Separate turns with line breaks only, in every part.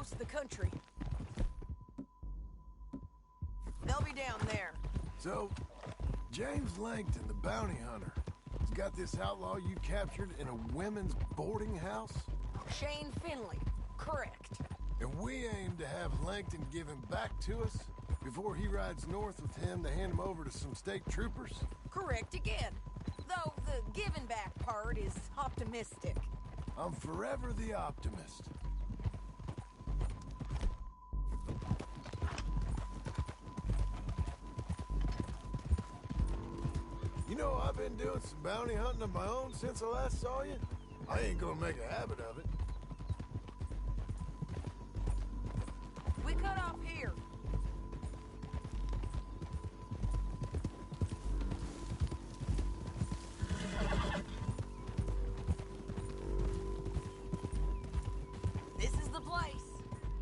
most of the country. They'll be down there.
So, James Langton, the bounty hunter, has got this outlaw you captured in a women's boarding house?
Shane Finley. Correct.
And we aim to have Langton give him back to us before he rides north with him to hand him over to some state troopers?
Correct again. Though the giving back part is optimistic.
I'm forever the optimist. You know, I've been doing some bounty hunting of my own since I last saw you. I ain't gonna make a habit of it.
We cut off here. This is the place.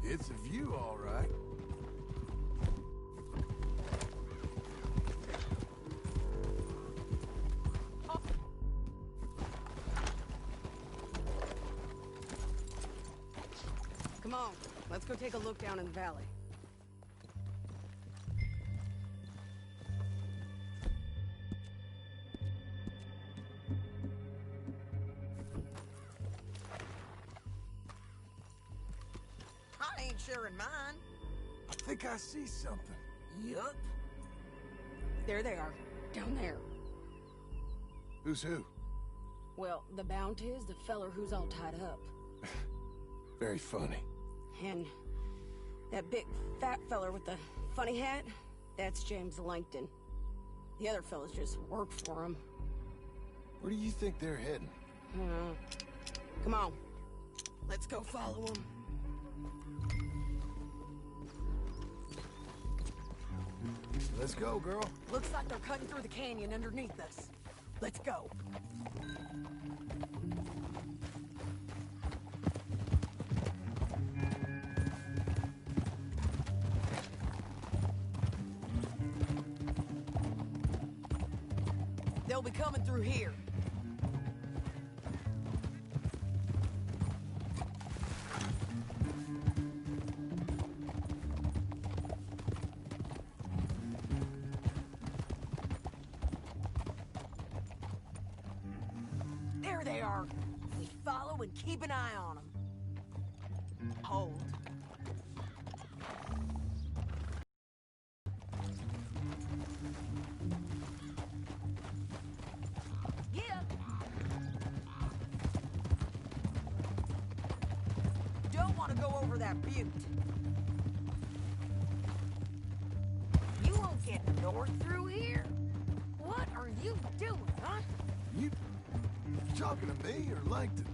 It's a view, all right.
Come on, let's go take a look down in the valley. I ain't sharing mine.
I think I see something.
Yup. There they are, down there.
Who's who?
Well, the bounty is the feller who's all tied up.
Very funny.
And that big fat feller with the funny hat, that's James Langton. The other fellas just work for him.
Where do you think they're heading?
Come on, let's go follow them.
Let's go, girl.
Looks like they're cutting through the canyon underneath us. Let's go. They'll be coming through here. There they are. We follow and keep an eye on them. Hold. That butte. You won't get north through here? What are you doing, huh?
You talking to me or Langton?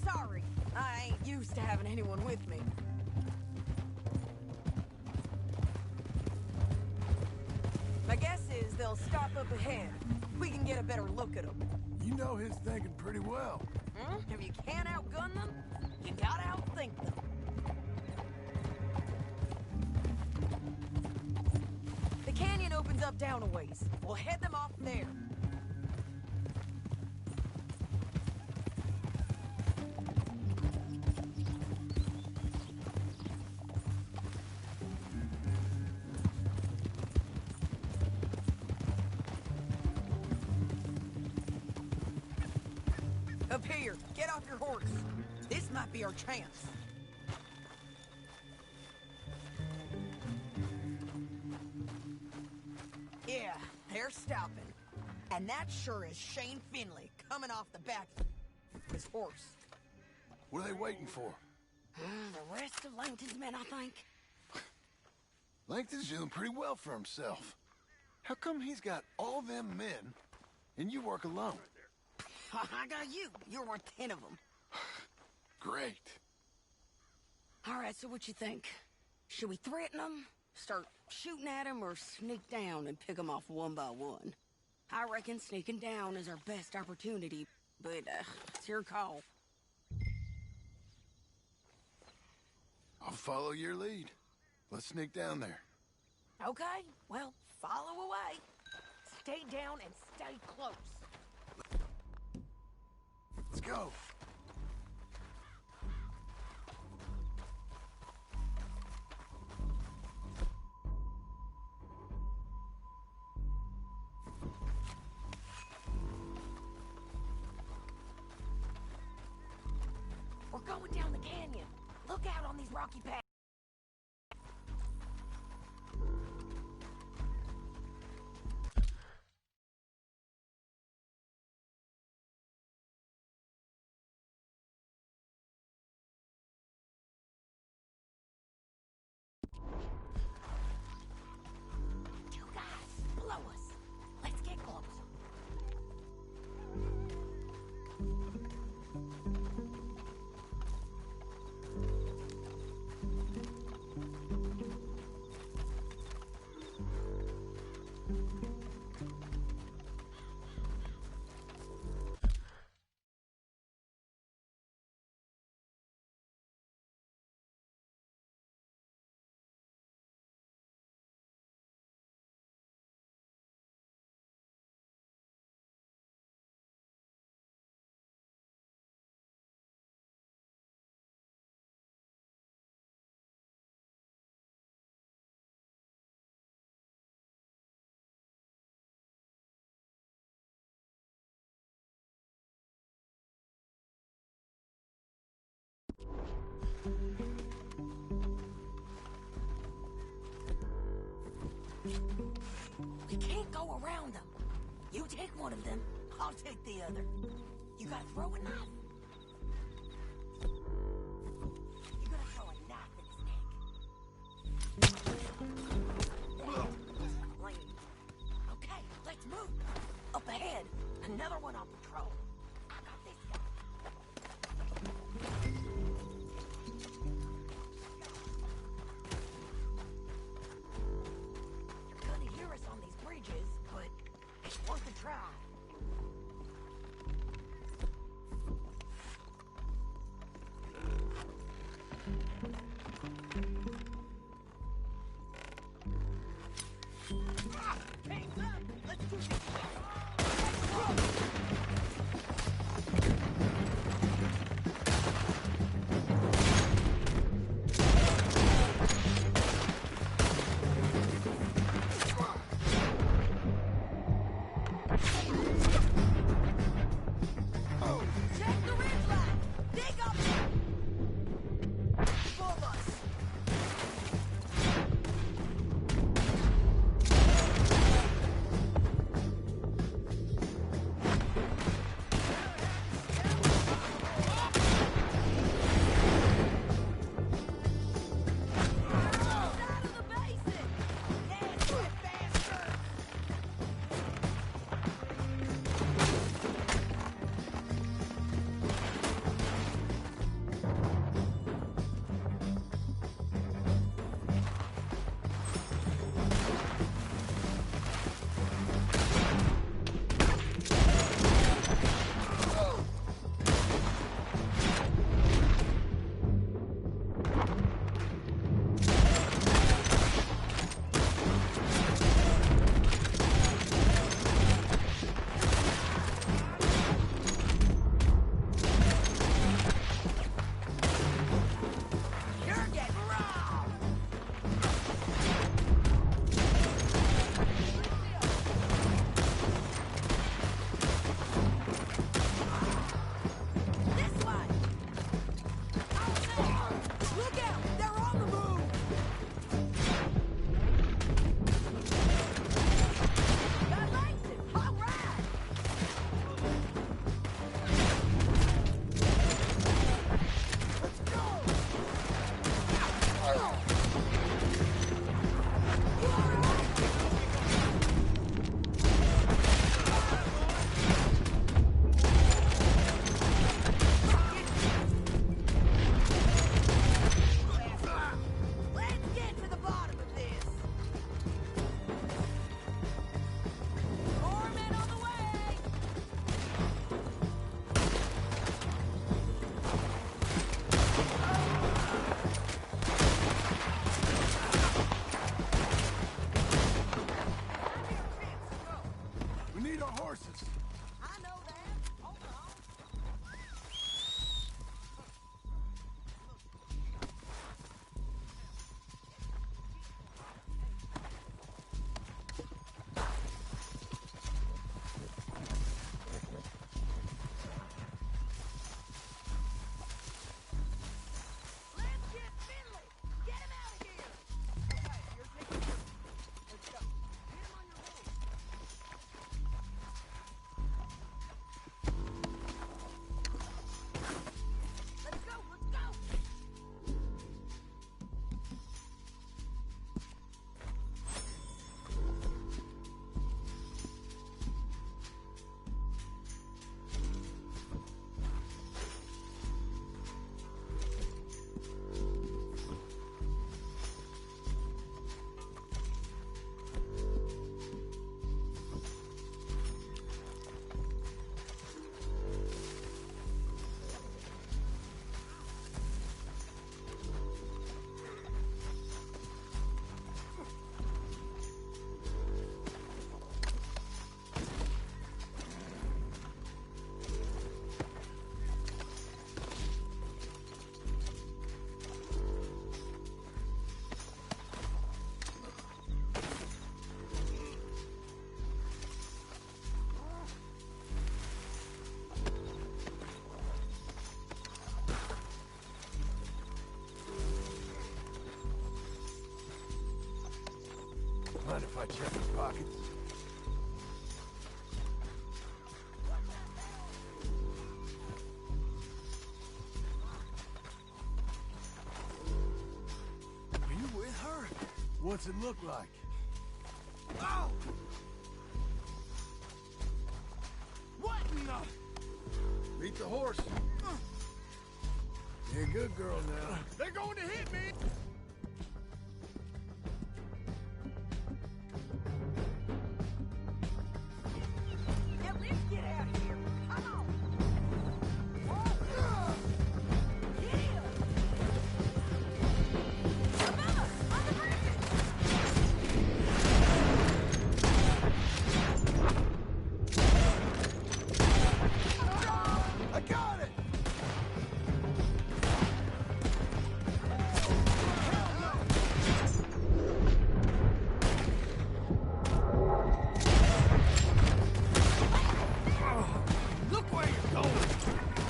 Sorry, I ain't used to having anyone with me. My guess is they'll stop up ahead. We can get a better look at them.
You know his thinking pretty well.
If you can't outgun them, you gotta outthink them. The canyon opens up down a ways. We'll head them off there. Up here, get off your horse. This might be our chance. Yeah, they're stopping. And that sure is Shane Finley coming off the back of his horse.
What are they waiting for?
The rest of Langton's men, I think.
Langton's doing pretty well for himself. How come he's got all them men and you work alone?
I got you. You're worth 10 of them.
Great.
All right, so what you think? Should we threaten them, start shooting at them, or sneak down and pick them off one by one? I reckon sneaking down is our best opportunity, but it's your call.
I'll follow your lead. Let's sneak down there.
Okay, well, follow away. Stay down and stay close.
Let's go.
going down the canyon. Look out on these rocky paths. You guys, blow us. Let's get closer. We can't go around them. You take one of them, I'll take the other. You gotta throw a knife. You gotta throw a knife in his neck. Clean. Okay, let's move. Up ahead, another one on patrol. I got this guy. You're gonna hear us on these bridges, but it's worth a try. Hands up! Let's do this! Check the ridge line! Dig up! Above us! Out of the basin! That's right, bastard! You're getting robbed! This way! Look out! They're on the move! That likes it! All right! Let's go! Let's get to the bottom of this. Foreman on the way.
We need our horses.
I know that. Hold on.
I check his pockets.
Are you with her?
What's it look like?
Oh! What in the...
Beat the horse. You're a good girl now.
They're going to hit me!
Yeah, let's get out of here. Come on. Yeah. Above us, on the bridge.
I got it!
Look where you're going!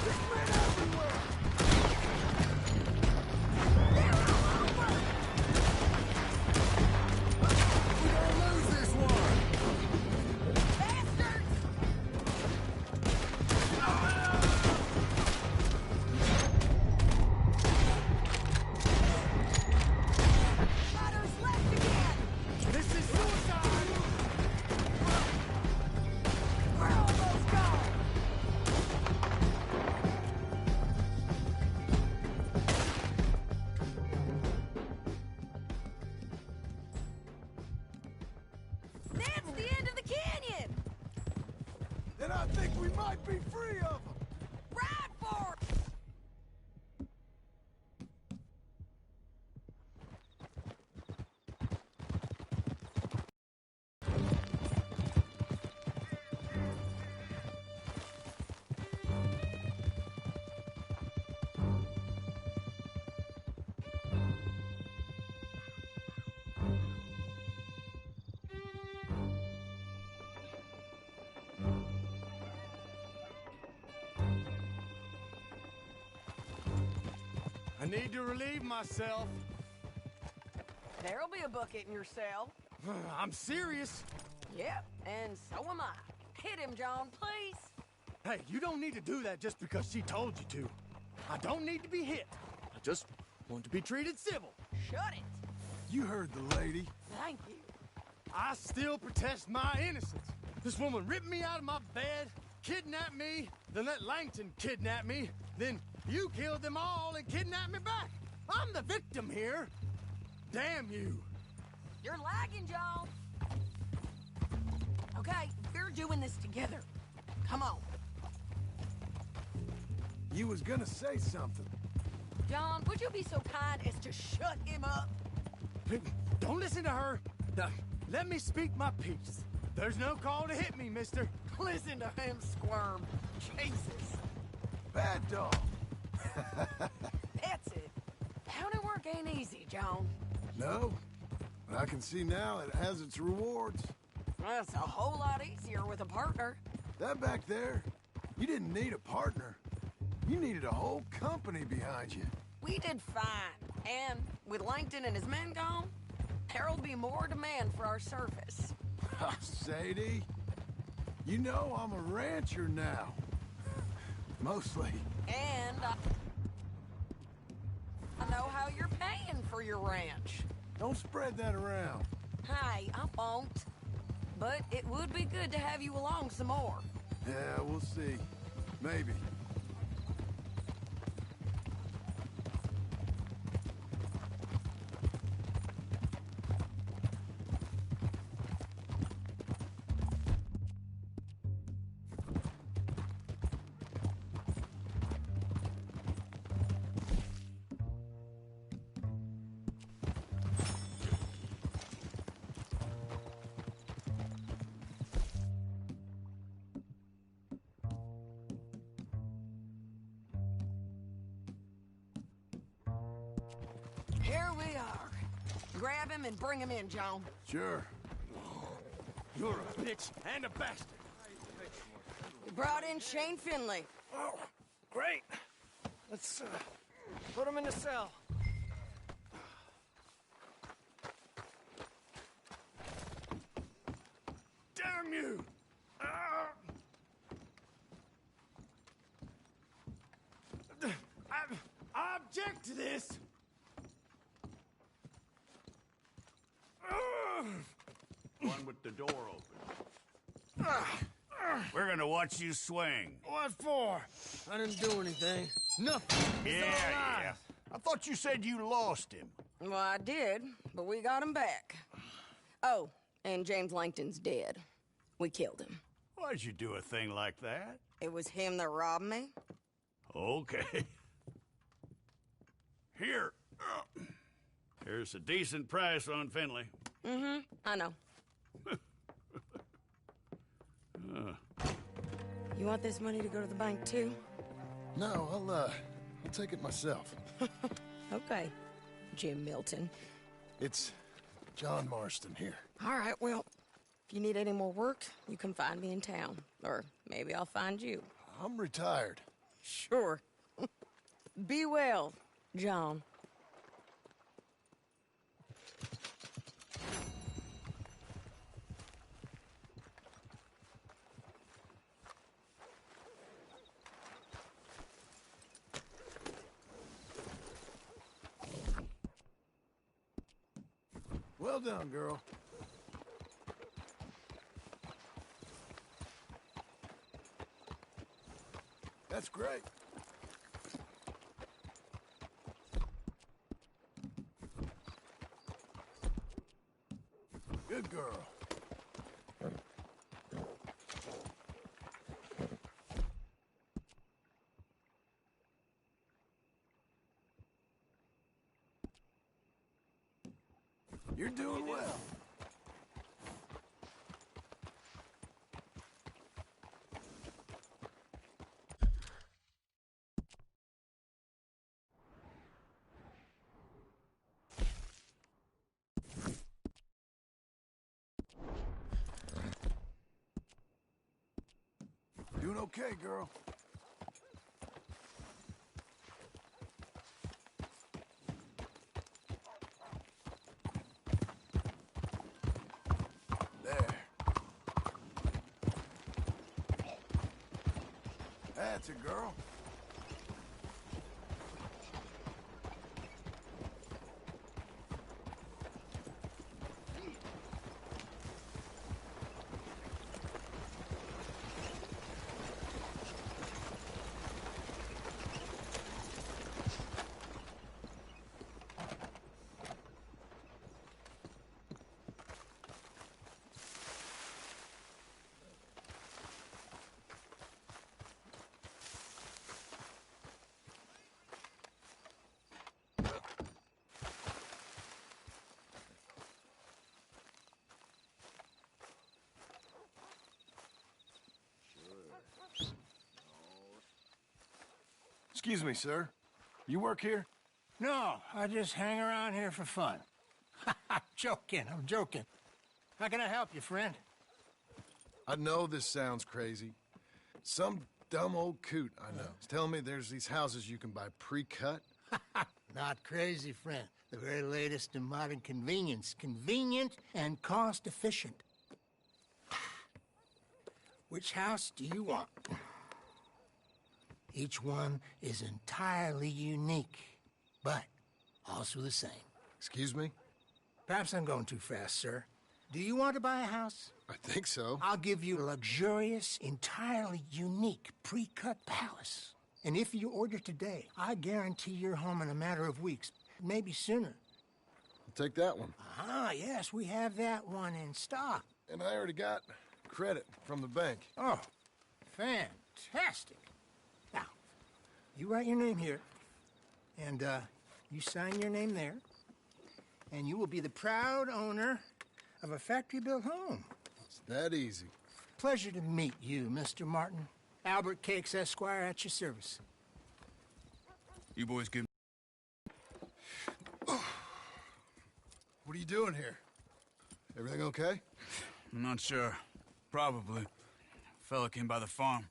There's men everywhere! We're gonna lose this one!
Bastards! Riders left again!
This is suicide!
We're almost gone! That's the end of the canyon!
Then I think we might be free of them!
Ride for it!
I need to relieve myself.
There'll be a bucket in your cell.
I'm serious.
Yep, and so am I. Hit him, John, please.
Hey, you don't need to do that just because she told you to. I don't need to be hit. I just want to be treated civil.
Shut it.
You heard the lady.
Thank you.
I still protest my innocence. This woman ripped me out of my bed, kidnapped me, then let Langton kidnap me, then you killed them all and kidnapped me back. I'm the victim here. Damn you.
You're lagging, John. Okay, we're doing this together. Come on.
You was gonna say something.
John, would you be so kind as to shut him up?
Don't listen to her. Let me speak my piece. There's no call to hit me, mister.
Listen to him squirm. Jesus.
Bad dog.
That's it. County work ain't easy, John.
No, but I can see now it has its rewards.
That's a whole lot easier with a partner.
That back there, you didn't need a partner. You needed a whole company behind you.
We did fine. And with Langton and his men gone, there'll be more demand for our service.
Sadie, you know I'm a rancher now. Mostly.
And I know how you're paying for your ranch.
Don't spread that around.
Hey, I won't. But it would be good to have you along some more.
Yeah, we'll see. Maybe.
Here we are. Grab him and bring him in, John.
Sure.
You're a bitch and a bastard.
We brought in Shane Finley.
Oh, great. Let's put him in the cell.
Damn you!
I object to this.
One with the door open. We're gonna watch you swing.
What for? I didn't do anything. Nothing. It's all lies.
I thought you said you lost him.
Well, I did, but we got him back. Oh, and James Langton's dead. We killed him.
Why'd you do a thing like that?
It was him that robbed me.
Okay. Here. Here's a decent price on Finley.
Mm-hmm, I know. You want this money to go to the bank, too?
No, I'll take it myself.
Okay, Jim Milton.
It's John Marston here.
All right, well, if you need any more work, you can find me in town. Or maybe I'll find you.
I'm retired.
Sure. Be well, John.
Well done, girl. That's great. Good girl. You're doing well. Doing okay, girl. There. That's it, girl. Excuse me, sir. You work here?
No, I just hang around here for fun. I'm joking. How can I help you, friend?
I know this sounds crazy. Some dumb old coot I know is telling me there's these houses you can buy pre-cut.
Not crazy, friend. The very latest in modern convenience. Convenient and cost-efficient. Which house do you want? Each one is entirely unique, but also the same.
Excuse me?
Perhaps I'm going too fast, sir. Do you want to buy a house?
I think so.
I'll give you a luxurious, entirely unique pre-cut palace. And if you order today, I guarantee you're home in a matter of weeks, maybe sooner.
I'll take that one.
Ah, yes, we have that one in stock.
And I already got credit from the bank.
Oh, fantastic. Now, you write your name here, and you sign your name there, and you will be the proud owner of a factory-built home.
It's that easy.
Pleasure to meet you, Mr. Martin. Albert Cakes, Esquire, at your service.
You boys give
What are you doing here? Everything okay?
I'm not sure. Probably. Fella came by the farm.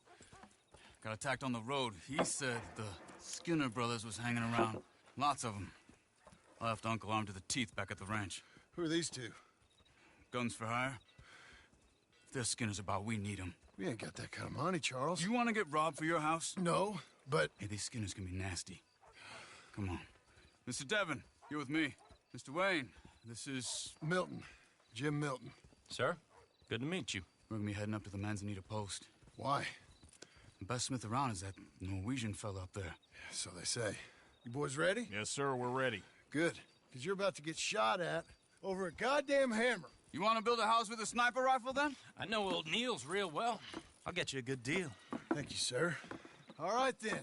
Got attacked on the road. He said the Skinner brothers was hanging around. Lots of them. I left Uncle armed to the teeth back at the ranch.
Who are these two?
Guns for hire. If there's Skinner's about, we need them.
We ain't got that kind of money, Charles.
You want to get robbed for your house?
No, but...
Hey, these Skinners can be nasty. Come on. Mr. Devon, you're with me. Mr. Wayne, this is...
Milton. Jim Milton.
Sir, good to meet you.
We're gonna be heading up to the Manzanita post.
Why?
The best smith around is that Norwegian fella up there.
So they say. You boys ready?
Yes, sir, we're ready.
Good. Because you're about to get shot at over a goddamn hammer.
You want to build a house with a sniper rifle, then?
I know old Neil's real well. I'll get you a good deal.
Thank you, sir. All right, then.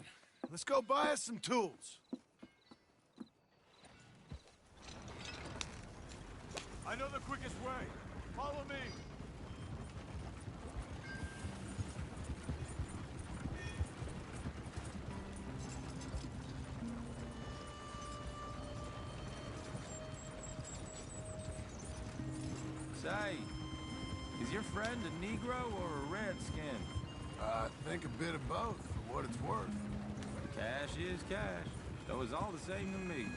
Let's go buy us some tools.
I know the quickest way. Follow me.
Say, is your friend a Negro or a Redskin?
I think a bit of both, for what it's worth.
Cash is cash, so it's all the same to me.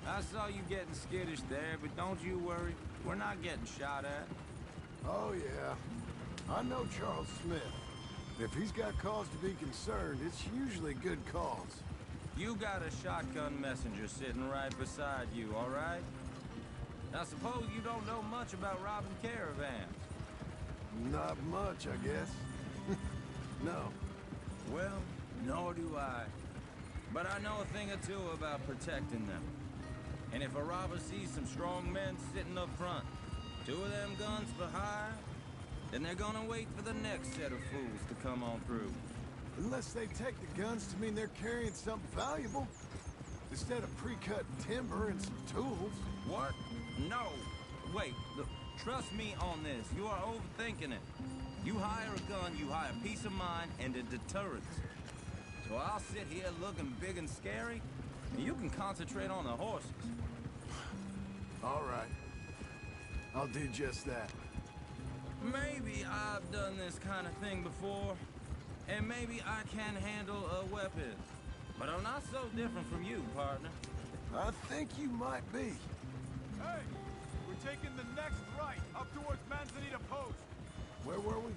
I saw you getting skittish there, but don't you worry. We're not getting shot at.
Oh, yeah. I know Charles Smith. If he's got cause to be concerned, it's usually good cause.
You got a shotgun messenger sitting right beside you, all right? Now, suppose you don't know much about robbing caravans.
Not much, I guess. No.
Well, nor do I. But I know a thing or two about protecting them. And if a robber sees some strong men sitting up front, 2 of them guns for hire, then they're gonna wait for the next set of fools to come on through.
Unless they take the guns to mean they're carrying something valuable. Instead of pre-cut timber and some tools.
What? No. Wait, look, trust me on this. You are overthinking it. You hire a gun, you hire peace of mind and a deterrence. So I'll sit here looking big and scary, and you can concentrate on the horses.
All right. I'll do just that.
Maybe I've done this kind of thing before, and maybe I can handle a weapon. But I'm not so different from you, partner.
I think you might be.
Hey, we're taking the next right up towards Manzanita Post.
Where were we?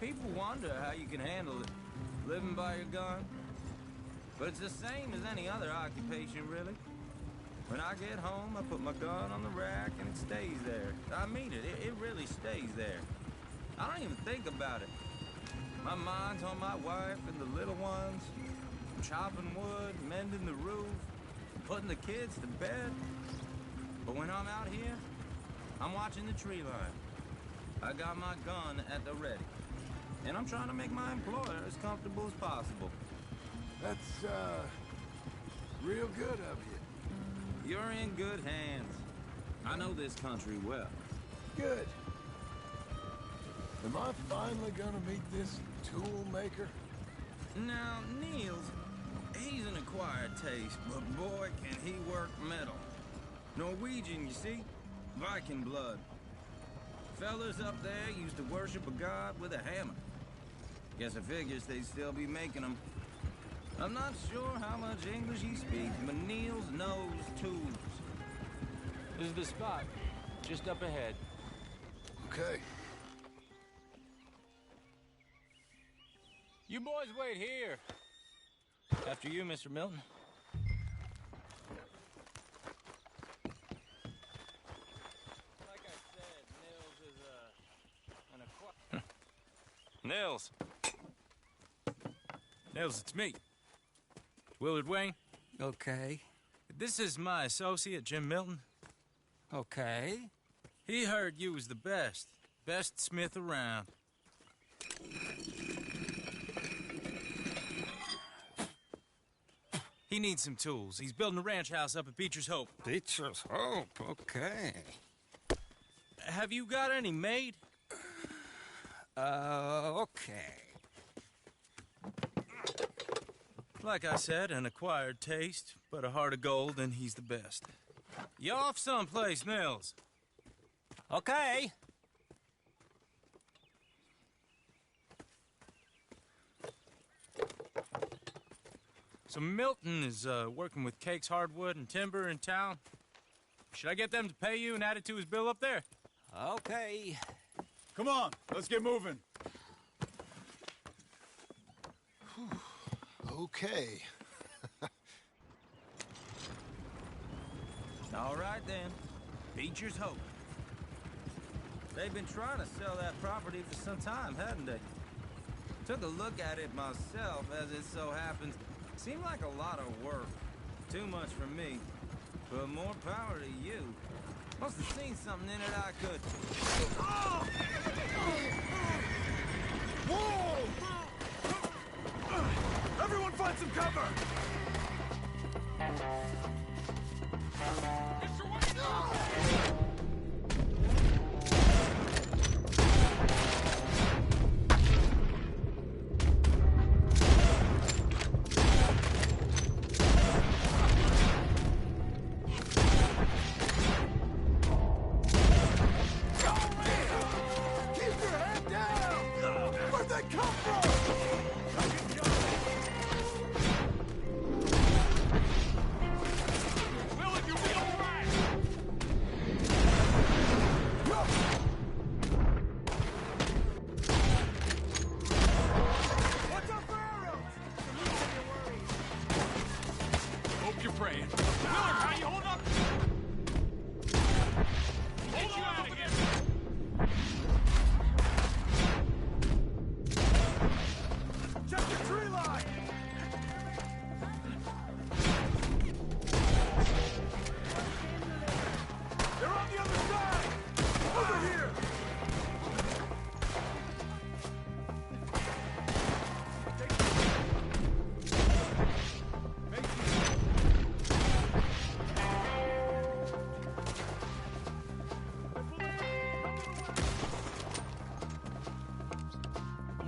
People wonder how you can handle it, living by your gun. But it's the same as any other occupation, really. When I get home, I put my gun on the rack and it stays there. I mean it, it really stays there. I don't even think about it. My mind's on my wife and the little ones. I'm chopping wood, mending the roof, putting the kids to bed. But when I'm out here, I'm watching the tree line. I got my gun at the ready. And I'm trying to make my employer as comfortable as possible.
That's, real good of you.
You're in good hands. I know this country well.
Good. Am I finally gonna meet this tool maker?
Now, Niels, he's an acquired taste, but boy, can he work metal. Norwegian, you see? Viking blood. Fellas up there used to worship a god with a hammer. Guess I figures they'd still be making them. I'm not sure how much English he speaks, but Niels knows tools.
This is the spot, just up ahead.
Okay.
You boys wait here. After you, Mr. Milton. Like I said, Nils is an acquired... Nils. Nils, it's me. Willard Wayne.
Okay.
This is my associate, Jim Milton.
Okay.
He heard you was the best smith around. He needs some tools. He's building a ranch house up at Beecher's Hope.
Beecher's Hope, okay.
Have you got any made?
Okay.
Like I said, an acquired taste, but a heart of gold, and he's the best. You off someplace, Nils?
Okay.
So Milton is working with Cake's Hardwood and Timber in town. Should I get them to pay you and add it to his bill up there?
Okay.
Come on, let's get moving.
Okay.
All right, then. Beecher's Hope. They've been trying to sell that property for some time, hadn't they? Took a look at it myself, as it so happens. Seemed like a lot of work. Too much for me. But more power to you. Must have seen something in it I could... Oh!
Whoa! Everyone find some cover!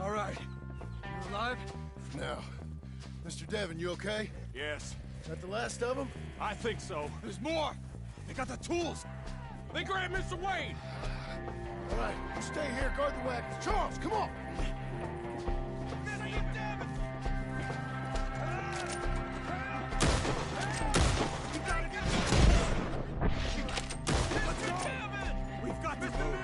All right. You alive? Now, Mr. Devon, you okay?
Yes,
That the last of them?
I think so.
There's more! They got the tools! They grabbed Mr. Wayne!
All right, you stay here, guard the wagons. Charles, come on!
We've got this move!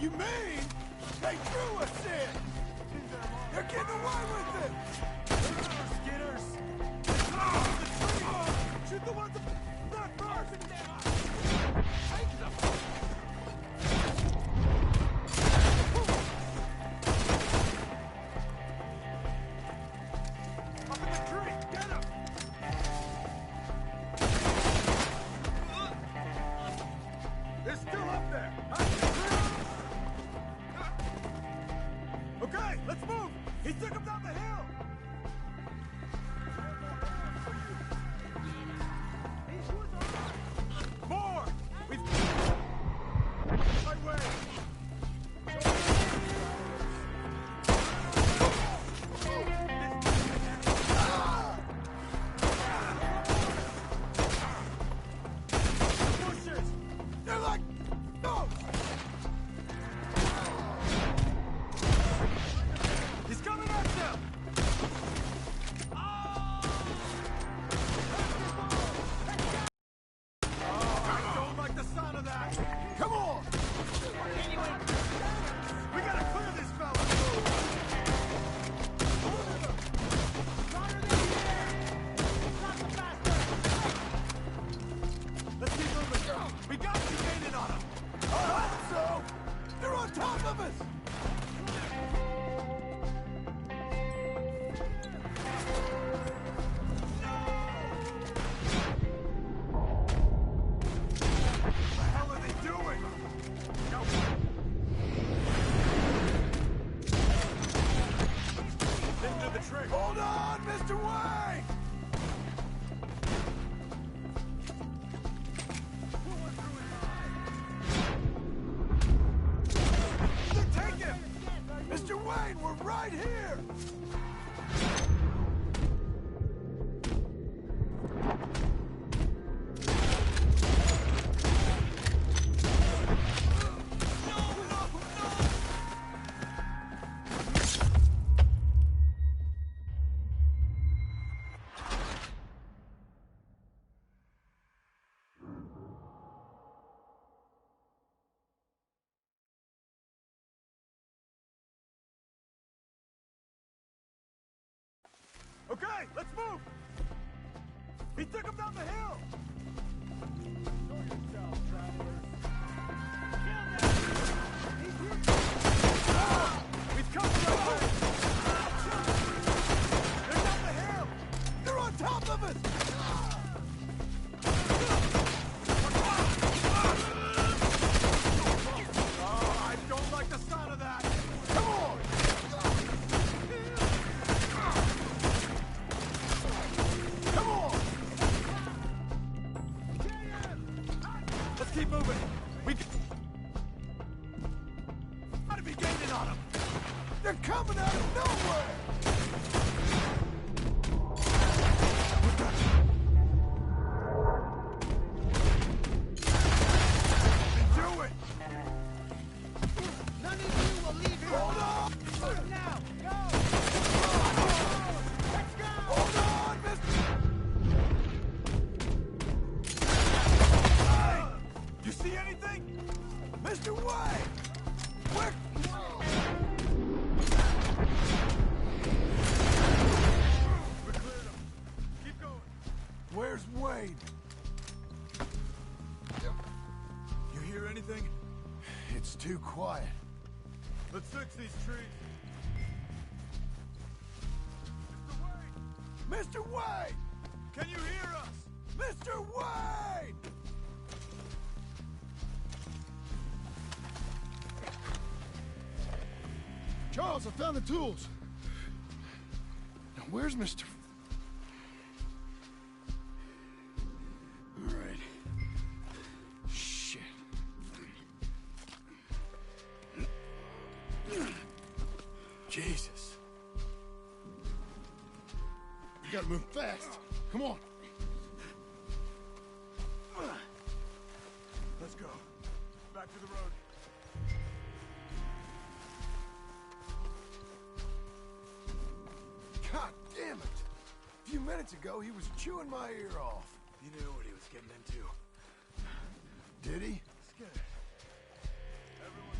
You mean they threw us in? They're getting away with it!
Skitters! Shoot the ones that first! Up in the tree! Get him! They're still up there! Okay, let's move! He took him down the hill! More! We've... Right way! Bushes! They're like... No! He's coming at them! I don't like the sound of that! Come on! We gotta clear this fella! Let's keep moving! We got you gaining on them! I hope so! They're on top of us! What the hell are they doing? No. Didn't do the trick. Hold on, Mr. Wayne! They're taking! Mr. Wayne, we're right here! Okay, let's move! He took him down the hill! We've come to our way! They're down the hill! They're on top of us! Oh, I don't like the sound of that! Come on! Come on! Let's keep moving! We gotta be gaining on them! They're coming out of nowhere! Do it! None of you will leave here! Hold on! Now! Go! Let's go! Hold on, mister! Hey! You see anything? Mr. White! Where? We cleared him. Keep going. Where's Wade? You hear anything? It's too quiet. Let's fix these trees. Mr. Wade! Can you hear us? Mr. Wade! Charles, I found the tools. Now, where's Mr. All right. Shit. Jesus. We gotta move fast. Come on. Let's go. Back to the road. God damn it! A few minutes ago, he was chewing my ear off. He knew what he was getting into. Did he? Scared. Everyone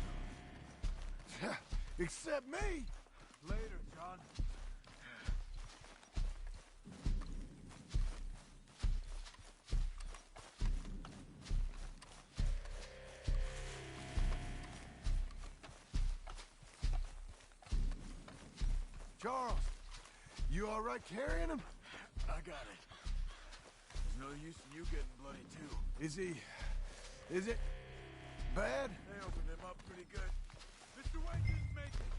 knows. Except me! Later, John. Charles, you all right carrying him? I got it. There's no use in you getting bloody too. Is it bad? They opened him up pretty good. Mr. Wayne didn't make it.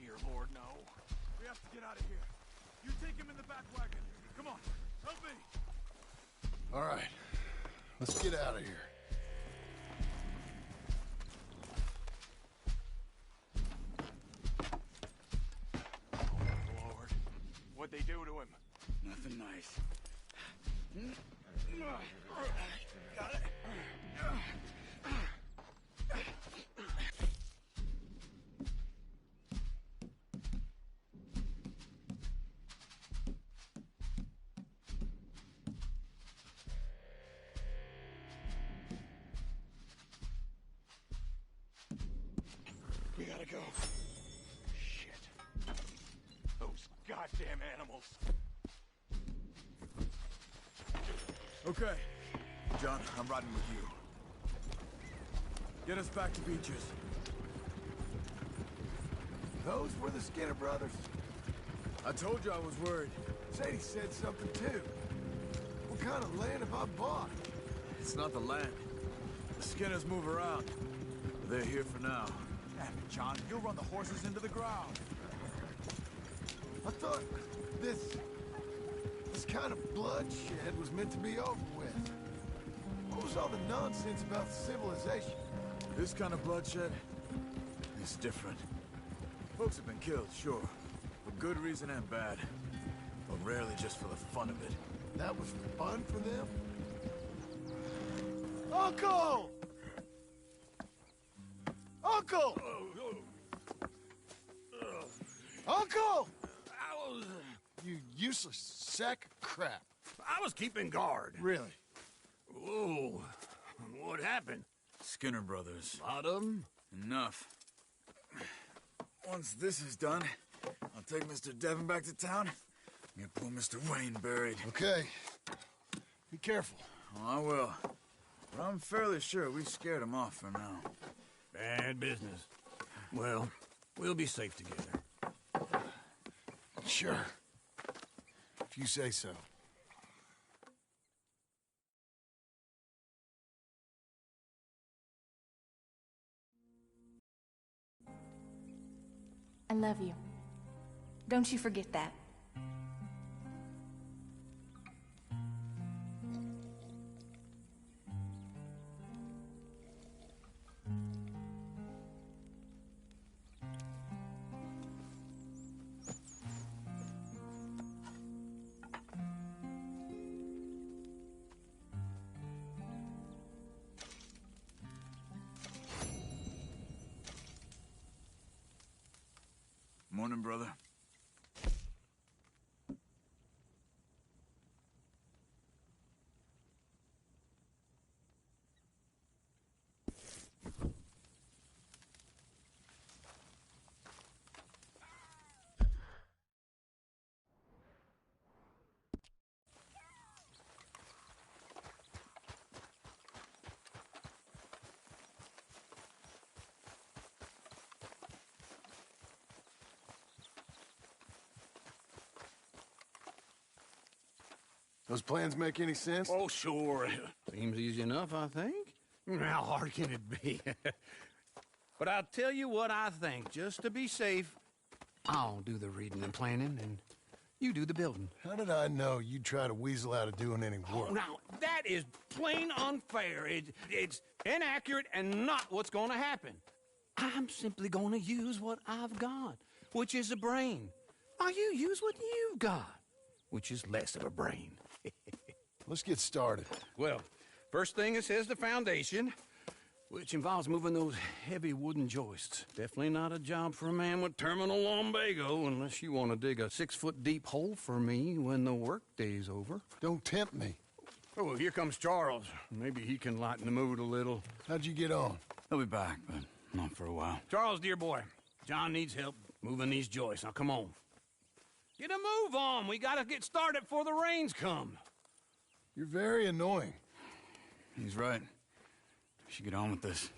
Dear Lord, no. We have to get out of here. You take him in the back wagon. Come on, help me. All right, let's get out of here. What'd they do to him? Nothing nice. Got it? We gotta go. Those goddamn animals. Okay. John, I'm riding with you. Get us back to Beaches. Those were the Skinner brothers. I told you I was worried. Sadie said something too. What kind of land have I bought? It's not the land. The Skinners move around. They're here for now. Damn it, John. You'll run the horses into the ground. I thought this kind of bloodshed was meant to be over with. What was all the nonsense about civilization? This kind of bloodshed is different. Folks have been killed, sure, for good reason and bad, but rarely just for the fun of it. That was fun for them? Uncle! Uncle! Uncle! You useless sack of crap.
I was keeping guard.
Really?
Whoa. What happened?
Skinner brothers.
Lot of 'em?
Enough.
Once this is done, I'll take Mr. Devon back to town,
Get poor Mr. Wayne buried.
Okay. Be careful.
Oh, I will. But I'm fairly sure we scared him off for now.
Bad business. Well, we'll be safe together.
Sure. If you say so.
I love you. Don't you forget that.
Morning, brother.
Those plans make any sense?
Oh, sure. Seems easy enough, I think. How hard can it be? But I'll tell you what I think. Just to be safe, I'll do the reading and planning, and you do the building.
How did I know you'd try to weasel out of doing any work?
Oh, now, that is plain unfair. It's inaccurate and not what's going to happen. I'm simply going to use what I've got, which is a brain. Now, you use what you've got, which is less of a brain.
Let's get started.
Well, first thing it says the foundation, which involves moving those heavy wooden joists. Definitely not a job for a man with terminal lumbago, unless you want to dig a 6-foot deep hole for me when the workday's over.
Don't tempt me.
Oh, here comes Charles. Maybe he can lighten the mood a little.
How'd you get on?
He'll be back, but not for a while.
Charles, dear boy, John needs help moving these joists. Now, come on. Get a move on. We gotta get started before the rains come.
You're very annoying.
He's right. We should get on with this.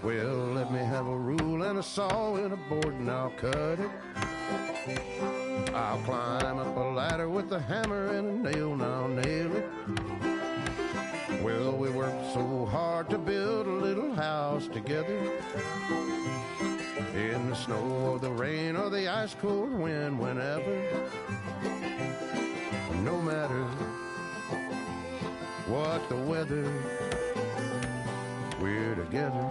Well, let me have a rule and a saw and a board and I'll cut it. I'll climb up a ladder with a hammer and a nail and I'll nail it. Well, we worked so hard to build a little house together. In the snow or the rain or the ice cold wind, whenever. No matter what the weather, we're together.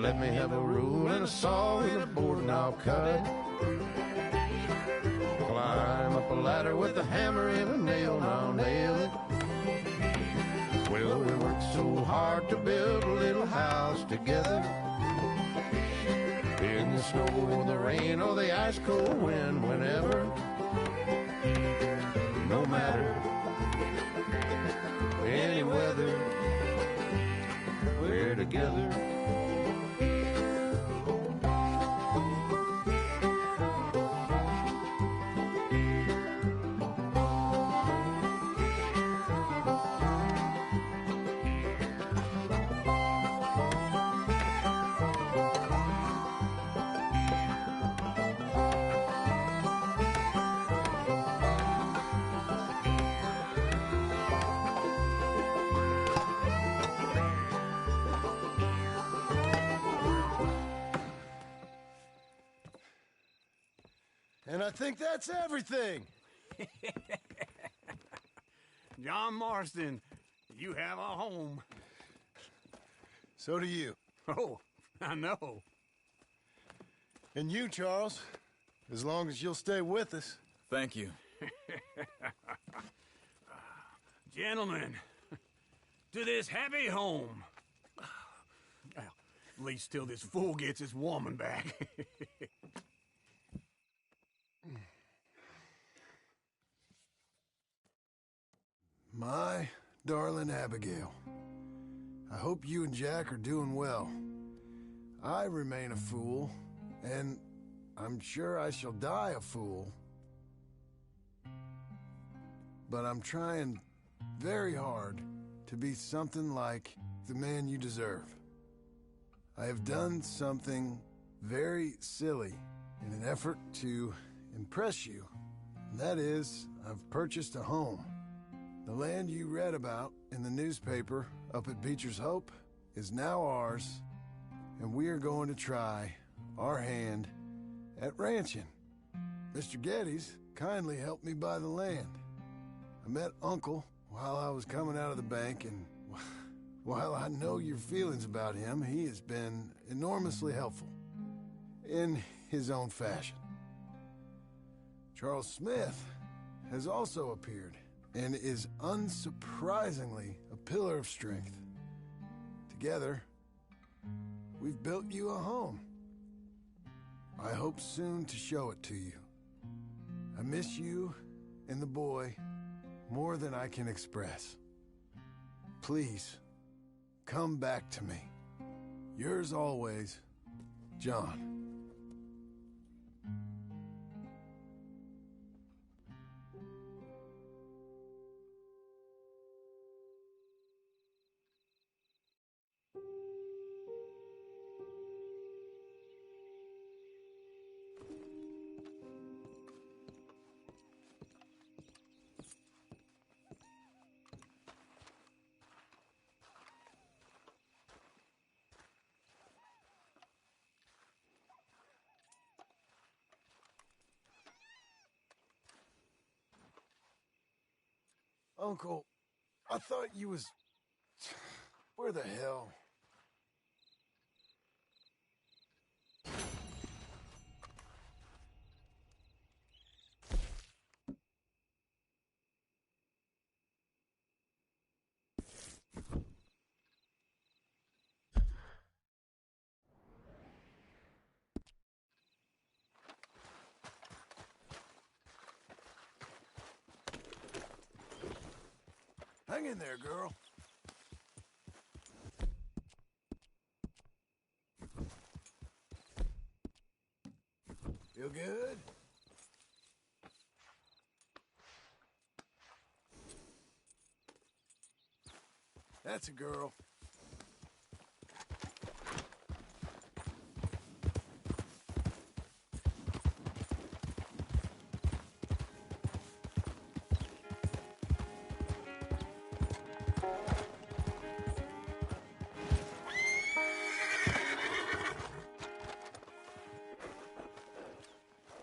let me have a rule and a saw and a board and I'll cut. Climb up a ladder with a hammer and a nail and I'll nail it. Well, we worked so hard to build a little house together. In the snow or the rain or the ice cold wind, whenever. No matter any weather, we're together.
And I think that's everything.
John Marston, you have a home.
So do you.
Oh, I know.
And you, Charles, as long as you'll stay with us.
Thank you.
Gentlemen, to this happy home. Well, at least till this fool gets his woman back.
My darling Abigail, I hope you and Jack are doing well. I remain a fool, and I'm sure I shall die a fool. But I'm trying very hard to be something like the man you deserve. I have done something very silly in an effort to impress you. And that is, I've purchased a home. The land you read about in the newspaper up at Beecher's Hope is now ours, and we are going to try our hand at ranching. Mr. Geddes kindly helped me buy the land. I met Uncle while I was coming out of the bank, and while I know your feelings about him, he has been enormously helpful in his own fashion. Charles Smith has also appeared and is unsurprisingly a pillar of strength. Together, we've built you a home. I hope soon to show it to you. I miss you and the boy more than I can express. Please, come back to me. Yours always, John. Uncle, I thought you was... Where the hell? Hang in there, girl. Feel good? That's a girl.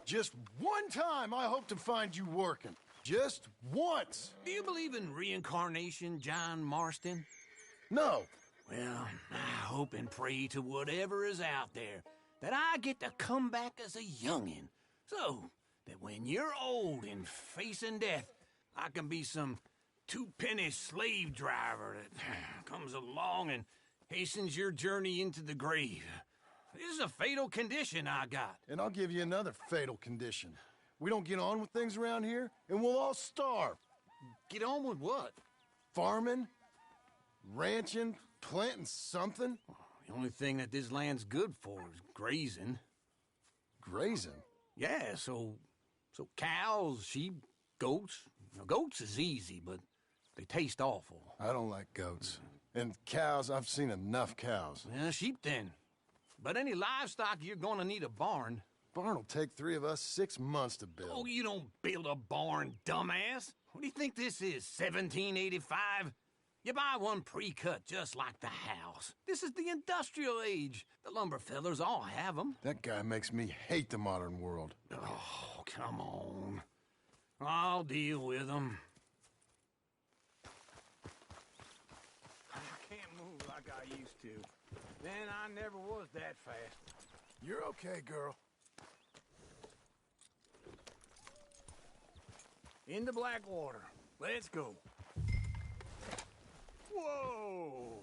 Just one time I hope to find you working. Just once.
Do you believe in reincarnation, John Marston?
No,
Well, I hope and pray to whatever is out there that I get to come back as a youngin', so that when you're old and facing death, I can be some two-penny slave driver that comes along and hastens your journey into the grave. This is a fatal condition I got.
And I'll give you another fatal condition. We don't get on with things around here, and we'll all starve.
Get on with what?
Farming, ranching, planting something.
The only thing that this land's good for is grazing.
Grazing?
Yeah, so cows, sheep, goats. Now, goats is easy, but they taste awful.
I don't like goats. And cows, I've seen enough cows.
Yeah, sheep then. But any livestock, you're gonna need a barn.
Barn will take 3 of us 6 months to build.
Oh, you don't build a barn, dumbass. What do you think this is, 1785? You buy one pre-cut just like the house. This is the industrial age. The lumber fellers all have them.
That guy makes me hate the modern world.
Oh, come on. I'll deal with them. I can't move like I used to. Then I never was that fast.
You're okay, girl.
Into Blackwater. Let's go. Whoa!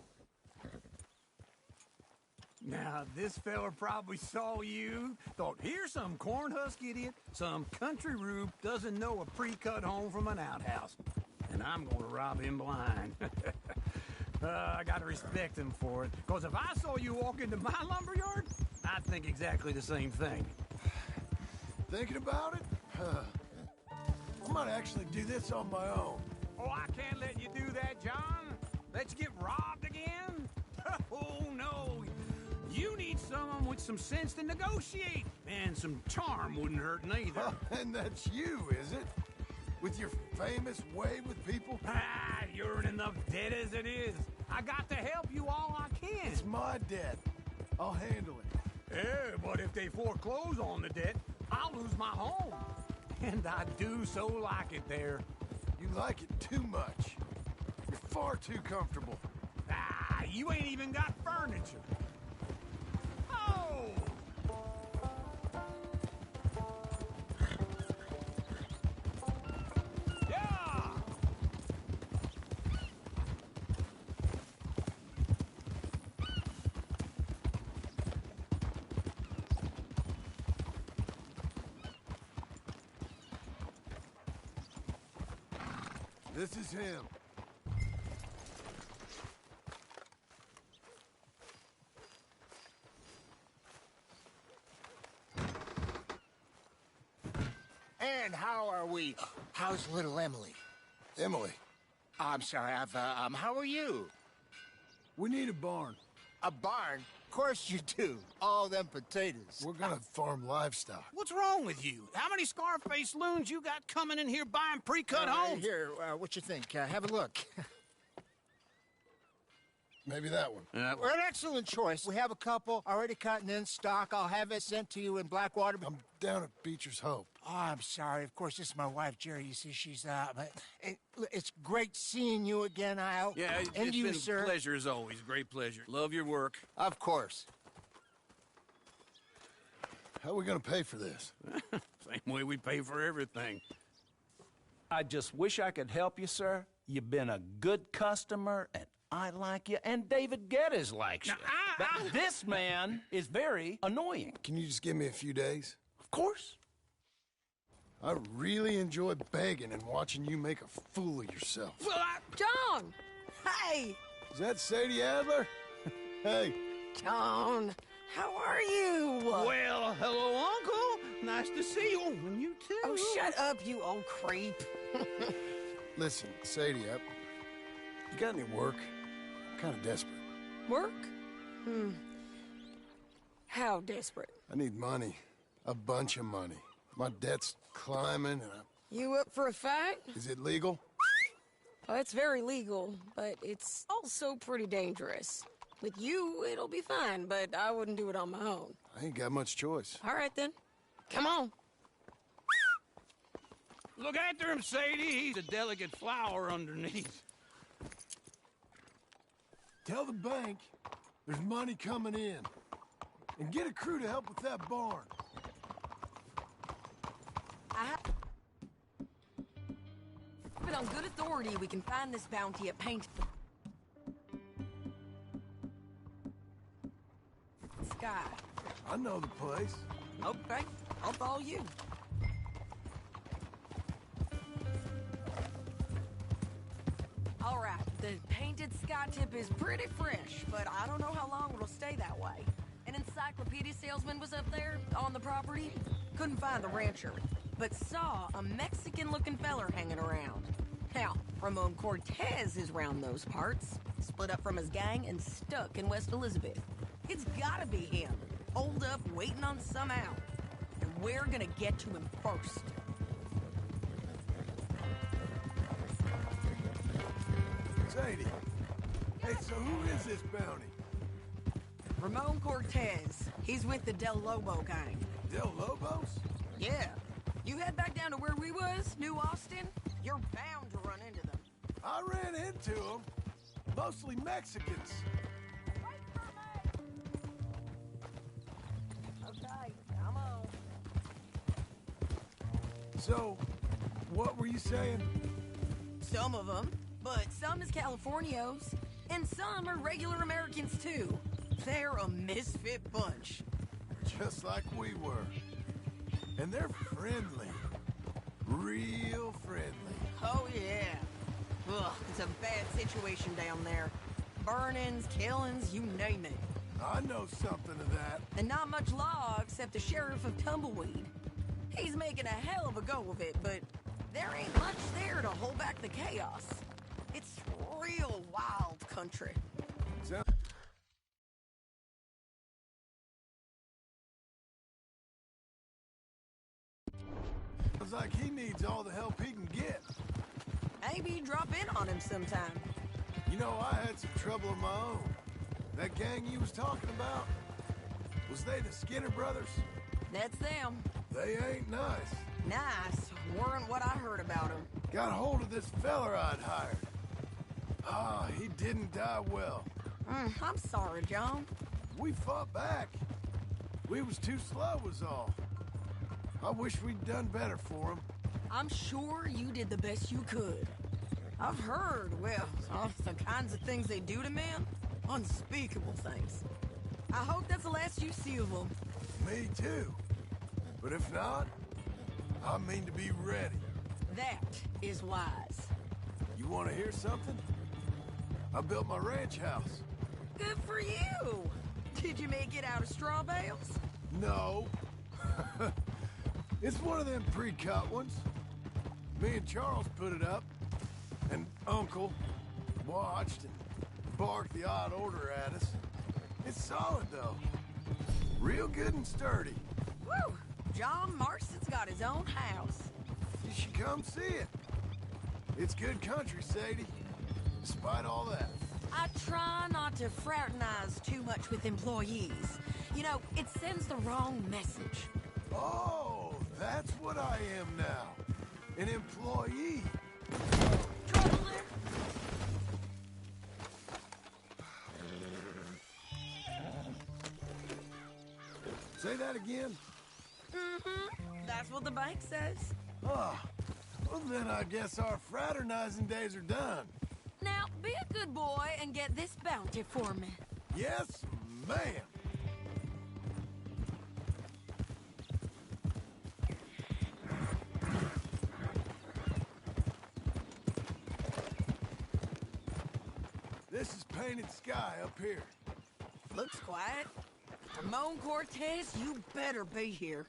Now, this fella probably saw you, thought, here's some cornhusk idiot, some country rube doesn't know a pre-cut home from an outhouse. And I'm gonna rob him blind. I gotta respect him for it, because if I saw you walk into my lumberyard, I'd think exactly the same thing.
Thinking about it? I might actually do this on my own.
Oh, I can't let you do that, John. Let you get robbed again? Oh, no. You need someone with some sense to negotiate. And some charm wouldn't hurt neither.
And that's you, is it? With your famous way with people?
Ah, you're in enough debt as it is. I got to help you all I can.
It's my debt. I'll handle it.
Yeah, but if they foreclose on the debt, I'll lose my home. And I do so like it there.
You like it too much. You're far too comfortable.
Ah, you ain't even got furniture. Oh! Yeah!
This is him.
And how are we? How's little Emily?
Emily.
I'm sorry, how are you?
We need a barn.
A barn? Of course you do. All them potatoes.
We're gonna farm livestock.
What's wrong with you? How many Scarface loons you got coming in here buying pre-cut homes?
Here, what you think? Have a look.
Maybe that one.
We're an excellent choice. We have a couple already cut and in stock. I'll have it sent to you in Blackwater.
I'm down at Beecher's Hope.
Oh, I'm sorry. Of course, this is my wife, Jerry. You see, she's but it's great seeing you again, Al.
Yeah,
and
it's
you,
been
sir.
a pleasure as always. Great pleasure. Love your work.
Of course.
How are we gonna pay for this?
Same way we pay for everything.
I just wish I could help you, sir. You've been a good customer, and I like you, and David Geddes likes you. But this man is very annoying.
Can you just give me a few days?
Of course.
I really enjoy begging and watching you make a fool of yourself.
Well, John! Hey!
Is that Sadie Adler? Hey.
John, how are you?
Well, hello, Uncle. Nice to see you. And you too.
Oh, shut up, you old creep.
Listen, Sadie, you got any work? I'm kind of desperate.
Work? How desperate?
I need money. A bunch of money. My debt's climbing and
You up for a fight?
Is it legal?
Well, it's very legal, but it's also pretty dangerous. With you, it'll be fine, but I wouldn't do it on my own.
I ain't got much choice.
All right, then. Come on.
Look after him, Sadie. He's a delicate flower underneath.
Tell the bank there's money coming in. And get a crew to help with that barn.
I have it on good authority we can find this bounty at Paint Sky.
I know the place.
Okay, I'll follow you. All right, the painted sky tip is pretty fresh, but I don't know how long it'll stay that way. An encyclopedia salesman was up there on the property. Couldn't find the rancher, but saw a Mexican-looking feller hanging around. Now, Ramon Cortez is round those parts, split up from his gang and stuck in West Elizabeth. It's gotta be him, holed up waiting on some out. And we're gonna get to him first.
Sadie. Hey, so who is this bounty?
Ramon Cortez. He's with the Del Lobo gang.
Del Lobos?
Yeah. You head back down to where we was, New Austin, you're bound to run into them.
I ran into them. Mostly Mexicans.
Wait for me! Okay, come on.
So, what were you saying?
Some of them, but some is Californios, and some are regular Americans too. They're a misfit bunch.
Just like we were. And they're friendly. Real friendly.
Oh, yeah. Ugh, it's a bad situation down there. Burnings, killings, you name it.
I know something of that.
And not much law except the sheriff of Tumbleweed. He's making a hell of a go of it, but there ain't much there to hold back the chaos. It's real wild country.
Sounds like he needs all the help he can get.
Maybe drop in on him sometime.
You know, I had some trouble of my own. That gang you was talking about, was they the Skinner brothers?
That's them.
They ain't nice.
Nice. Weren't what I heard about him.
Got hold of this feller I'd hired. Ah, he didn't die well.
I'm sorry, John.
We fought back. We was too slow was all. I wish we'd done better for him.
I'm sure you did the best you could. I've heard, well, the kinds of things they do to men. Unspeakable things. I hope that's the last you see of them.
Me too. But if not, I mean to be ready.
That is wise.
You want to hear something? I built my ranch house.
Good for you! Did you make it out of straw bales?
No. It's one of them pre-cut ones. Me and Charles put it up, and Uncle watched and barked the odd order at us. It's solid, though. Real good and sturdy.
Woo! John Marston's got his own house.
You should come see it. It's good country, Sadie. Despite all that.
I try not to fraternize too much with employees. You know, it sends the wrong message.
Oh, that's what I am now. An employee.
Trouble there?
Say that again?
That's what the bank says.
Oh, well then I guess our fraternizing days are done.
Now, be a good boy and get this bounty for me.
Yes, ma'am. This is painted sky up here.
Looks quiet. Ramon Cortez, you better be here.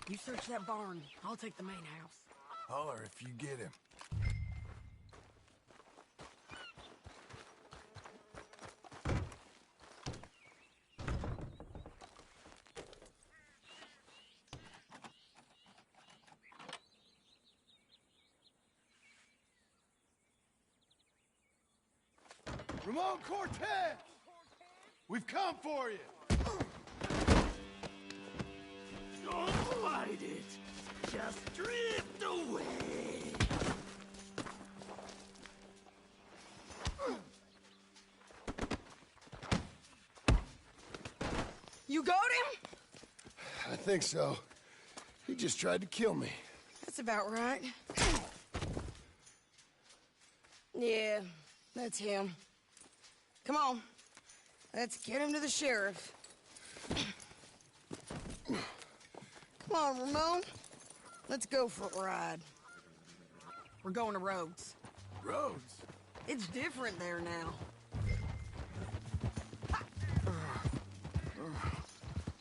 You search that barn. I'll take the main house.
Holler if you get him. Ramon Cortez! We've come for you!
Don't fight it. Just drift away.
You got him?
I think so. He just tried to kill me.
That's about right. Yeah, that's him. Come on. Let's get him to the sheriff. Come on, Ramon. Let's go for a ride. We're going to Rhodes.
Rhodes?
It's different there now.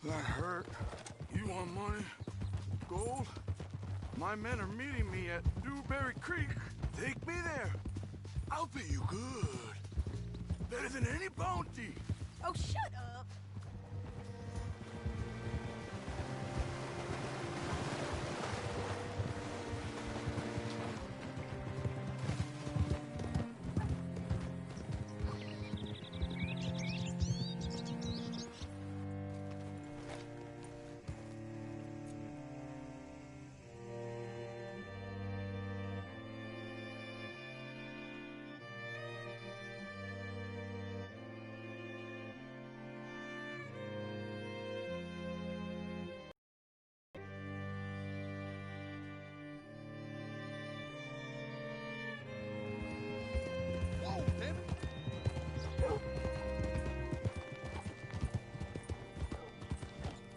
That hurt. You want money? Gold? My men are meeting me at Dewberry Creek. Take me there. I'll pay you good. Better than any bounty.
Oh, shut up.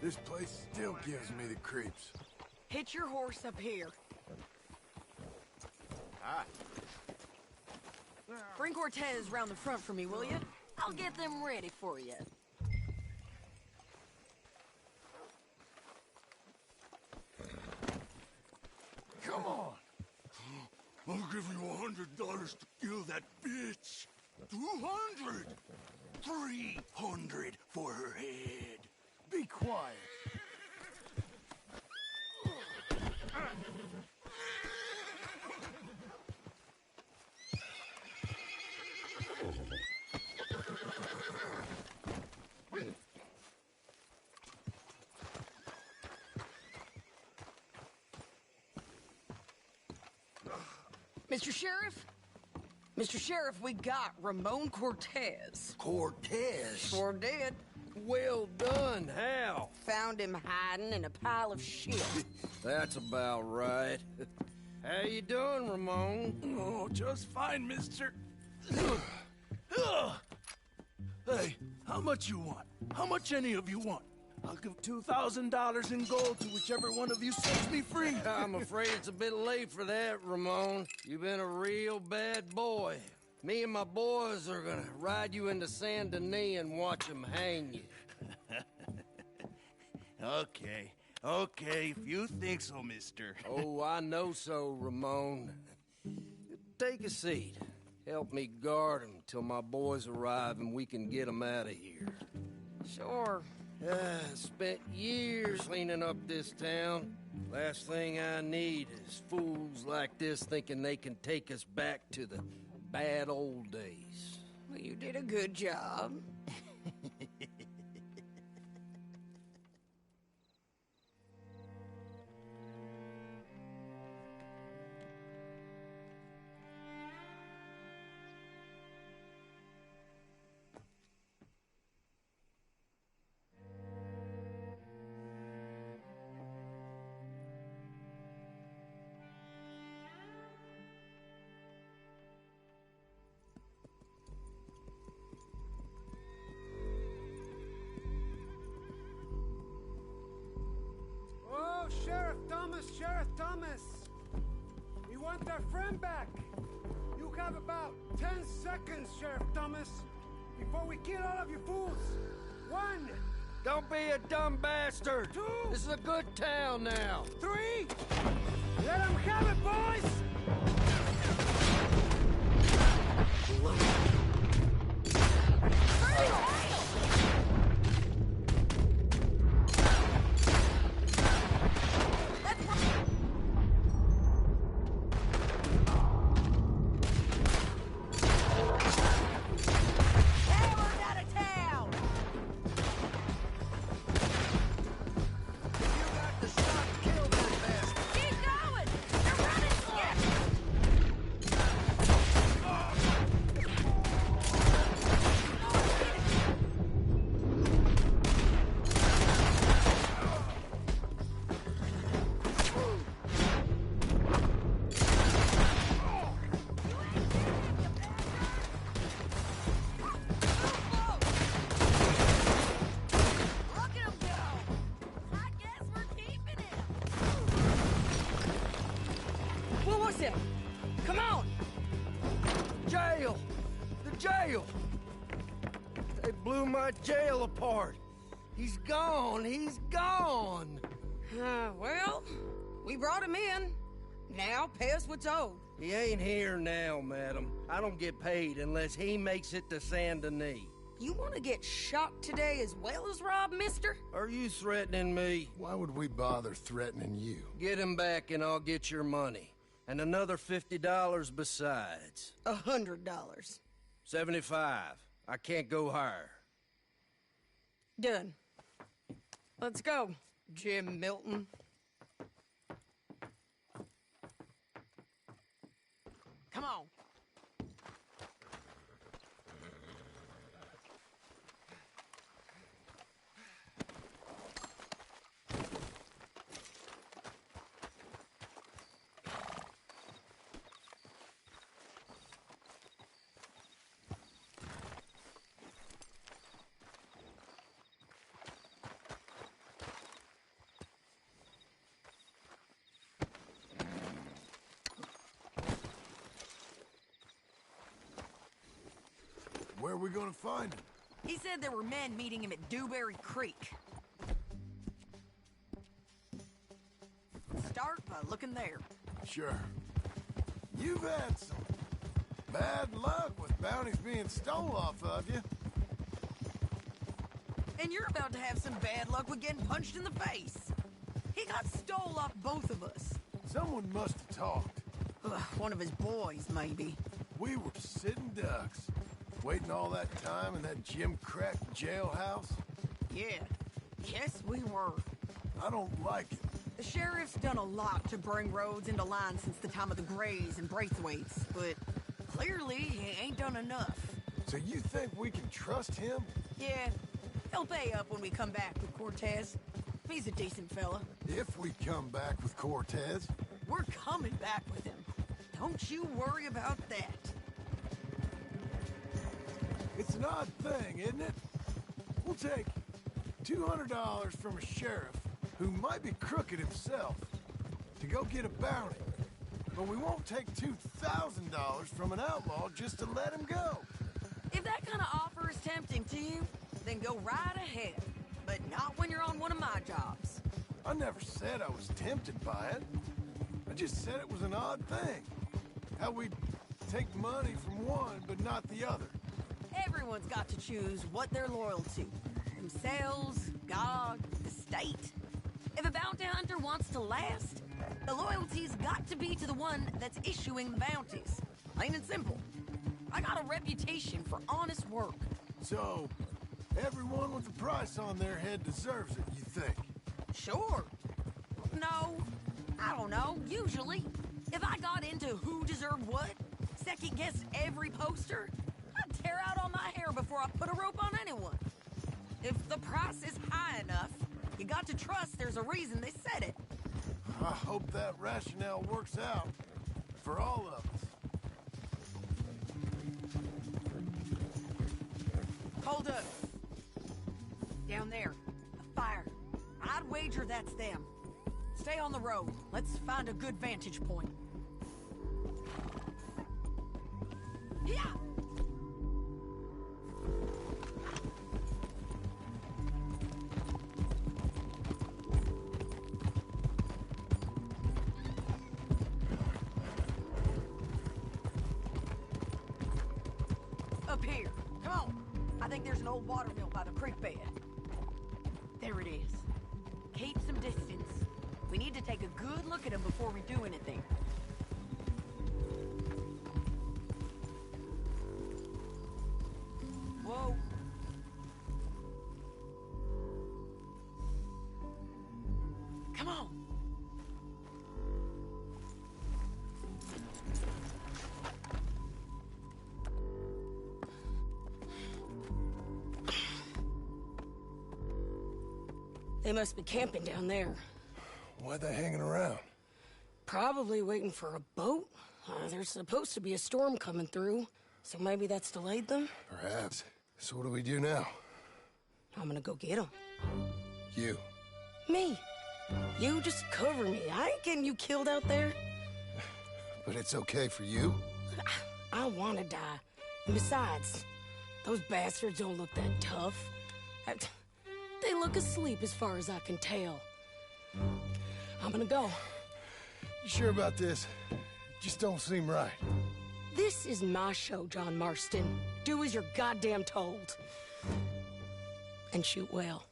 This place still gives me the creeps.
Hitch your horse up here. Bring Cortez round the front for me, will you? I'll get them ready for you.
Come on. I'll give you $100 to kill that bitch. 200. 300 for her head.
Be quiet.
Mr. Sheriff? Mr. Sheriff, we got Ramon Cortez.
Cortez?
Sure did.
Well done, Hal.
Found him hiding in a pile of shit.
That's about right. How you doing, Ramon?
Oh, just fine, mister. Hey, how much you want? How much any of you want? I'll give $2,000 in gold to whichever one of you sets me free.
I'm afraid it's a bit late for that, Ramon. You've been a real bad boy. Me and my boys are gonna ride you into Saint Denis and watch them hang you.
Okay, if you think so, mister.
Oh, I know so, Ramon. Take a seat. Help me guard them till my boys arrive and we can get them out of here.
Sure.
Spent years cleaning up this town. Last thing I need is fools like this thinking they can take us back to the bad old days.
Well, you did a good job.
Sheriff Thomas! We want our friend back! You have about 10 seconds, Sheriff Thomas, before we kill all of you fools! 1!
Don't be a dumb bastard!
2!
This is a good town now!
3! Let them have it, boys!
Toss him! Come on!
Jail! The jail! They blew my jail apart. He's gone. He's gone.
Well, we brought him in. Now pay us what's owed.
He ain't here now, madam. I don't get paid unless he makes it to Saint Denis.
You want to get shot today as well as Rob, mister?
Are you threatening me?
Why would we bother threatening you?
Get him back and I'll get your money. And another $50 besides.
$100.
75. I can't go higher.
Done. Let's go, Jim Milton. Come on.
Where are we gonna find him?
He said there were men meeting him at Dewberry Creek. Start by looking there.
Sure. You've had some bad luck with bounties being stole off of you.
And you're about to have some bad luck with getting punched in the face. He got stole off both of us.
Someone must have talked.
Ugh, one of his boys, maybe.
We were sitting ducks, waiting all that time in that Jim Crack jailhouse.
Yeah, yes we were.
I don't like it.
The sheriff's done a lot to bring roads into line since the time of the Grays and Braithwaites, but clearly he ain't done enough.
So you think we can trust him?
Yeah, he'll pay up when we come back with Cortez. He's a decent fella.
If we come back with Cortez.
We're coming back with him. Don't you worry about that.
It's an odd thing, isn't it? We'll take $200 from a sheriff who might be crooked himself to go get a bounty. But we won't take $2,000 from an outlaw just to let him go.
If that kind of offer is tempting to you, then go right ahead. But not when you're on one of my jobs.
I never said I was tempted by it. I just said it was an odd thing. How we'd take money from one but not the other.
Everyone's got to choose what they're loyal to. Themselves, God, the state. If a bounty hunter wants to last, the loyalty's got to be to the one that's issuing the bounties. Plain and simple. I got a reputation for honest work.
So, everyone with a price on their head deserves it, you think?
Sure. No, I don't know, usually. If I got into who deserved what, second-guessed every poster, I'd tear out all my hair before I put a rope on anyone. If the price is high enough, you got to trust there's a reason they said it.
I hope that rationale works out for all of us.
Hold up. Down there, a fire. I'd wager that's them. Stay on the road. Let's find a good vantage point. Yeah! Up here. Come on. I think there's an old water mill by the creek bed. There it is. Keep some distance. We need to take a good look at him before we do anything. Whoa. Come on. They must be camping down there.
Why are they hanging around?
Probably waiting for a boat. There's supposed to be a storm coming through, so maybe that's delayed them?
Perhaps. So what do we do now?
I'm gonna go get them.
You.
Me. You just cover me. I ain't getting you killed out there.
But But it's okay for you?
I want to die. And besides, those bastards don't look that tough. They look asleep as far as I can tell. I'm gonna go.
You sure about this? Just don't seem right.
This is my show, John Marston. Do as you're goddamn told. And shoot well.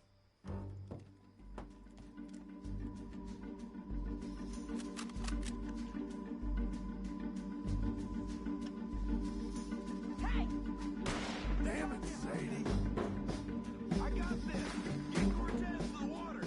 Hey! Damn it, Sadie. I got this. Get Cortez to the water.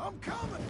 I'm coming!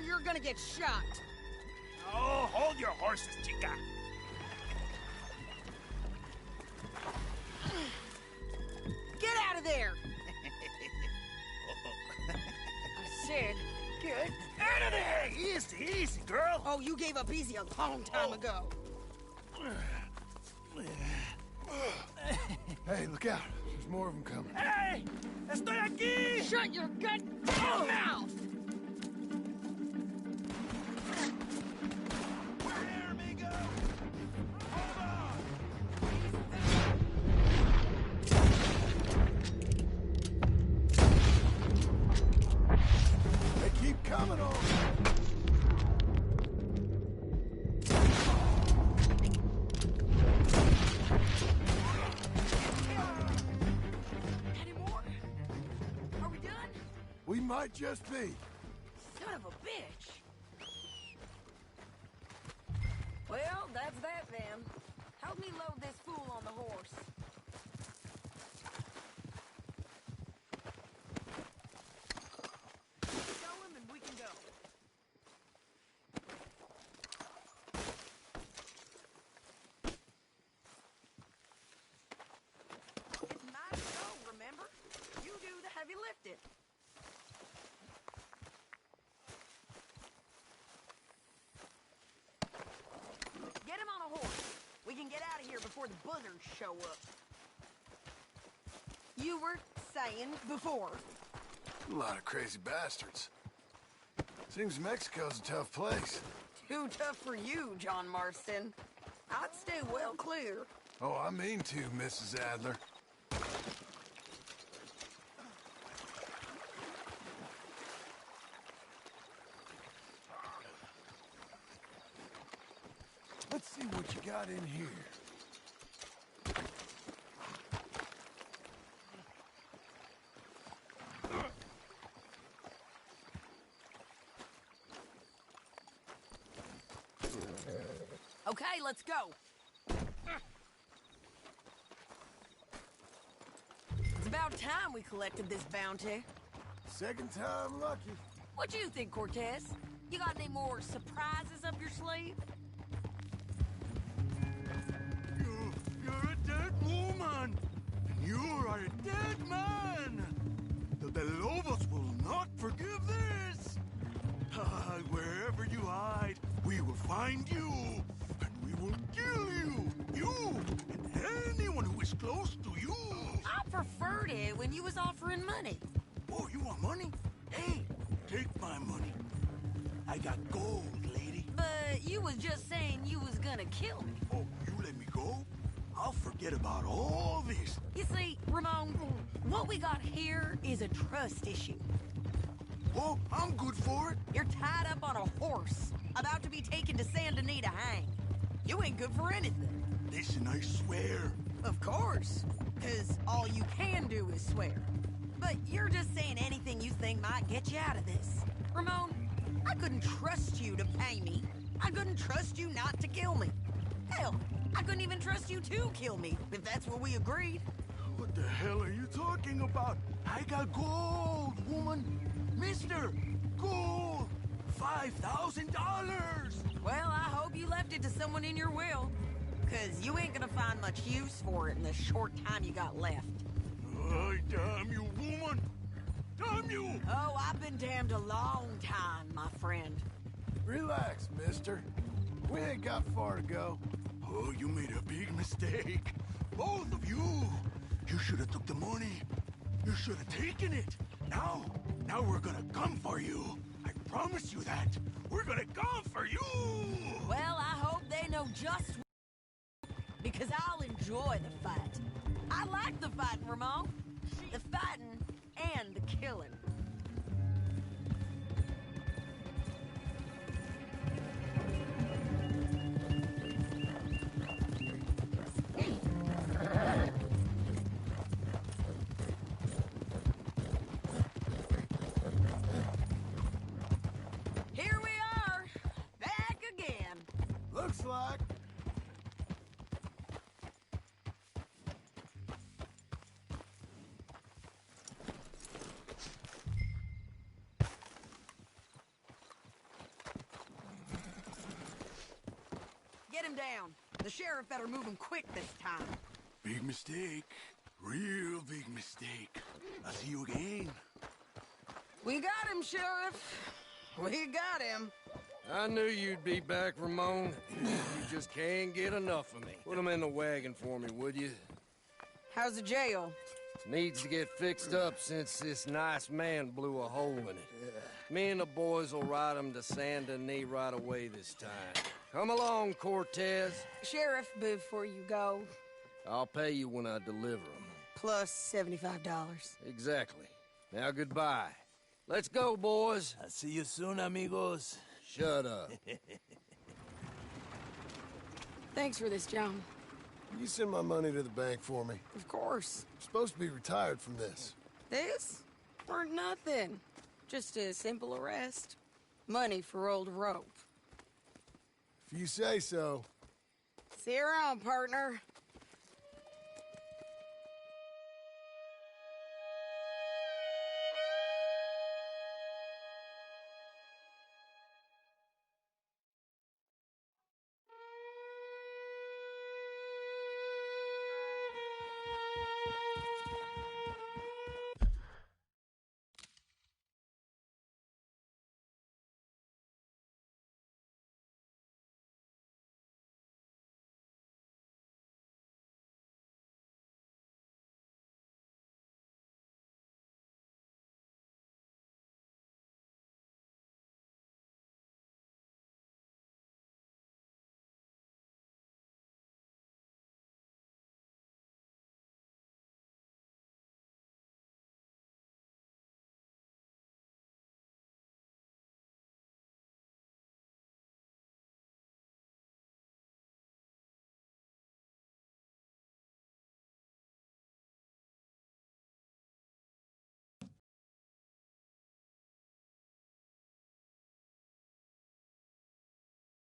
You're gonna get shot.
Oh, hold your horses, chica.
Get out of there! I said, get
Out of there! Easy, easy, girl.
Oh, you gave up easy a long time ago.
Hey, look out. There's more of them coming.
Hey! Estoy aquí!
Shut your goddamn mouth!
Coming on! We might just be.
Son of a bitch. Well, that's that then. Help me load this fool on the horse. Show him and we can go. It's my show, remember? You do the heavy lifting. Get him on a horse. We can get out of here before the buzzards show up. You were saying before.
A lot of crazy bastards. Seems Mexico's a tough place.
Too tough for you, John Marston. I'd stay well clear.
Oh, I mean to, Mrs. Adler. Let's see what you got in here.
Okay, let's go. It's about time we collected this bounty.
Second time lucky.
What do you think, Cortez? You got any more surprises up your sleeve?
You're a dead woman! And you are a dead man! The Lobos will not forgive this! Wherever you hide, we will find you! And we will kill you! You! And anyone who is close to you!
I preferred it when you was offering money.
Oh, you want money? Hey, take my money. I got gold, lady.
But you was just saying you was gonna kill me.
Oh, you let me go? I'll forget about all this.
You see, Ramon, what we got here is a trust issue.
Oh, I'm good for it.
You're tied up on a horse, about to be taken to Saint Denis to hang. You ain't good for anything.
Listen, I swear.
Of course, because all you can do is swear. But you're just saying anything you think might get you out of this. Ramon, I couldn't trust you to pay me. I couldn't trust you not to kill me. Hell, I couldn't even trust you to kill me, if that's what we agreed.
What the hell are you talking about? I got gold, woman. Mister, gold. $5,000.
Well, I hope you left it to someone in your will. Because you ain't gonna find much use for it in the short time you got left.
Oh, damn you, woman. Damn you.
Oh, I've been damned a long time, my friend.
Relax, mister. We ain't got far to go.
Oh, you made a big mistake. Both of you. You should have took the money. You should have taken it. Now we're gonna come for you. I promise you that. We're gonna come for you.
Well, I hope they know just because I'll enjoy the fight. I like the fighting, Ramon. The fighting and the killing. Here we are, back again.
Looks like.
Get him down. The sheriff better move him quick this time.
Big mistake. Real big mistake. I'll see you again.
We got him, Sheriff. We got him.
I knew you'd be back, Ramon. You just can't get enough of me. Put him in the wagon for me, would you?
How's the jail?
Needs to get fixed up since this nice man blew a hole in it. Me and the boys will ride him to Saint Denis right away this time. Come along, Cortez.
Sheriff, before you go,
I'll pay you when I deliver him.
plus $75.
Exactly. Now goodbye. Let's go, boys.
I'll see you soon, amigos.
Shut up.
Thanks for this, John.
You send my money to the bank for me.
Of course.
I'm supposed to be retired from this.
This? For nothing. Just a simple arrest. Money for old rope.
If you say so.
See you around, partner.